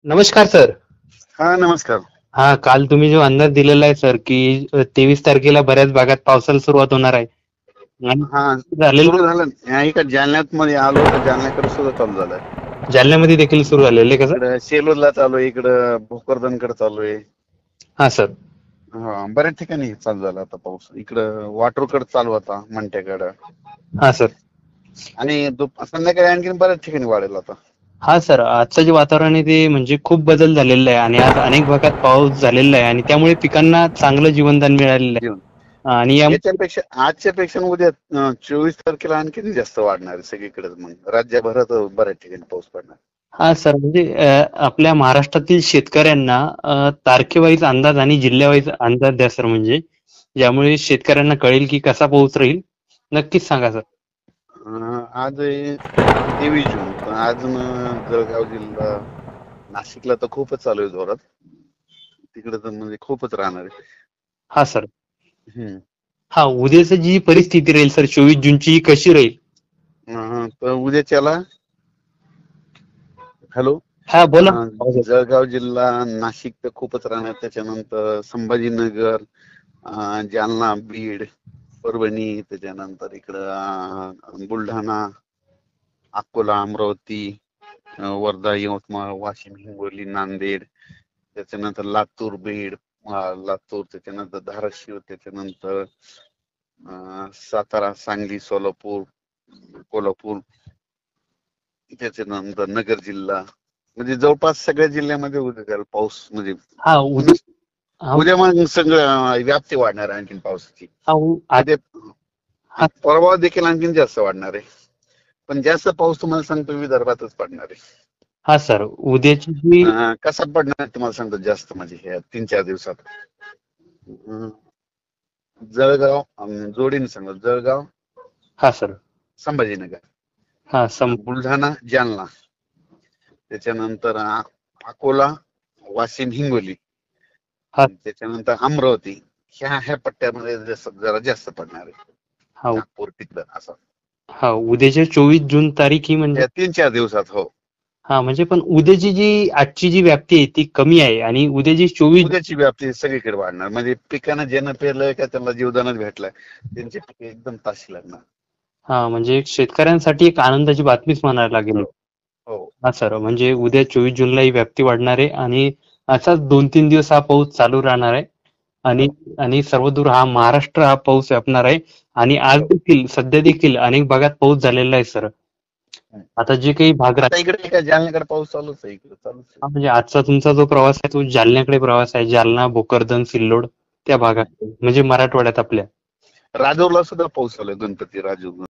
नमस्कार सर. हा, नमस्कार. हा, काल तुम्ही जो अंदाज दिलेला आहे सर की 23 तारखेला बऱ्याच भागात पावसाला सुरुवात होणार आहे आणि हा, झालेलं सुरू झालं. इकडे जालन्यात मध्ये आलो तर जालन्याकडे सुद्धा चालू झालंय. जालन्यामध्ये देखील सुरू झालेलं आहे का सर? इकडं सेलूरला चालू आहे, इकडं भोकरदनकडे चालू आहे. हा सर. हा, बऱ्याच ठिकाणी चालू झाला आता पाऊस. इकडं वाटूरकडे चालू होता, मंट्याकडं. हा सर. आणि संध्याकाळी आणखी बऱ्याच ठिकाणी वाढेल आता. हा सर, आजचं जे वातावरण आहे ते म्हणजे खूप बदल झालेला आहे आणि आज अनेक भागात पाऊस झालेला आहे आणि त्यामुळे पिकांना चांगलं जीवनदान मिळालेलं जीवन आहे आणि या याच्यापेक्षा आजच्या पेक्षा उद्या 24 तारखेला आणखी जास्त वाढणार आहे सगळीकडे. मग राज्यभरात बऱ्याच ठिकाणी पाऊस पडणार. हा सर, म्हणजे आपल्या महाराष्ट्रातील शेतकऱ्यांना तारखेवाईज अंदाज आणि जिल्ह्यावाईज अंदाज द्या सर, म्हणजे ज्यामुळे शेतकऱ्यांना कळेल की कसा पाऊस राहील. नक्कीच सांगा सर. आज आहे 23 जून, पण अजून जळगाव जिल्हा, नाशिकला तर खूपच चालू आहे जोरात. तिकडे तर म्हणजे खूपच राहणार आहे. हा सर. हम्म. हा, उद्याची जी परिस्थिती राहील सर 24 जूनची ही कशी राहील? तर उद्याच्याला, हॅलो. हा बोला. जळगाव जिल्हा, नाशिक तर खूपच राहणार. त्याच्यानंतर संभाजीनगर, जालना, बीड, परभणी, त्याच्यानंतर इकडं बुलढाणा, अकोला, अमरावती, वर्धा, यवतमाळ, वाशिम, हिंगोली, नांदेड, त्याच्यानंतर लातूर, बीड, लातूर, त्याच्यानंतर धाराशिव, त्याच्यानंतर सातारा, सांगली, सोलापूर, कोल्हापूर, त्याच्यानंतर नगर जिल्हा. म्हणजे जवळपास सगळ्या जिल्ह्यामध्ये उद्या त्याला पाऊस म्हणजे हा उद्या. हा उद्या मग सगळं व्याप्ती वाढणार आहे आणखीन पावसाची. हा उद्या हा परवा देखील आणखीन जास्त वाढणार आहे. पण जास्त पाऊस तुम्हाला सांगतो विदर्भातच पडणार आहे. हा सर, उद्याची जी. कसा पडणार आहे तुम्हाला सांगतो जास्त, म्हणजे ह्या 3-4 दिवसात. जळगाव, जोडीने सांगतो, जळगाव, हा सर. संभाजीनगर, हा बुलढाणा, जालना, त्याच्यानंतर अकोला, वाशिम, हिंगोली, हा त्याच्यानंतर अमरावती, ह्या पट्ट्यामध्ये जरा जास्त पडणार आहे. हा नागपूर तिकडं असं. हा, उद्याच्या 24 जून तारीख ही म्हणजे. या 3-4 दिवसात. हो. हा, म्हणजे पण उद्याची जी आजची जी व्याप्ती आहे ती कमी आहे आणि उद्याची 24. उद्याची व्याप्ती सगळीकडे वाढणार. म्हणजे पिकानं ज्यानं पेरलंय का त्यांना जीवदानच भेटलाय, त्यांची पिके एकदम ताशी लागणार. हा, म्हणजे शेतकऱ्यांसाठी एक आनंदाची बातमीच म्हणायला लागेल. हो. हा सर, म्हणजे उद्या 24 जूनला ही व्याप्ती वाढणार आहे आणि असाच 2-3 दिवस हा पाऊस चालू राहणार आहे आणि आणि सर्वदूर हा महाराष्ट्र हा पाऊस व्यापणार आहे आणि आज देखील सध्या देखील अनेक भागात पाऊस झालेला आहे सर. आता जे काही भाग आता इकडे काय जालन्याकडे पाऊस चालूच आहे, इकडे चालूच आहे. हा, म्हणजे आजचा तुमचा जो प्रवास आहे तो जालन्याकडे प्रवास आहे, जालना, भोकरदन, सिल्लोड त्या भागात, म्हणजे मराठवाड्यात आपल्या. राजूरला सुद्धा पाऊस चालू आहे, गणपती राजूर.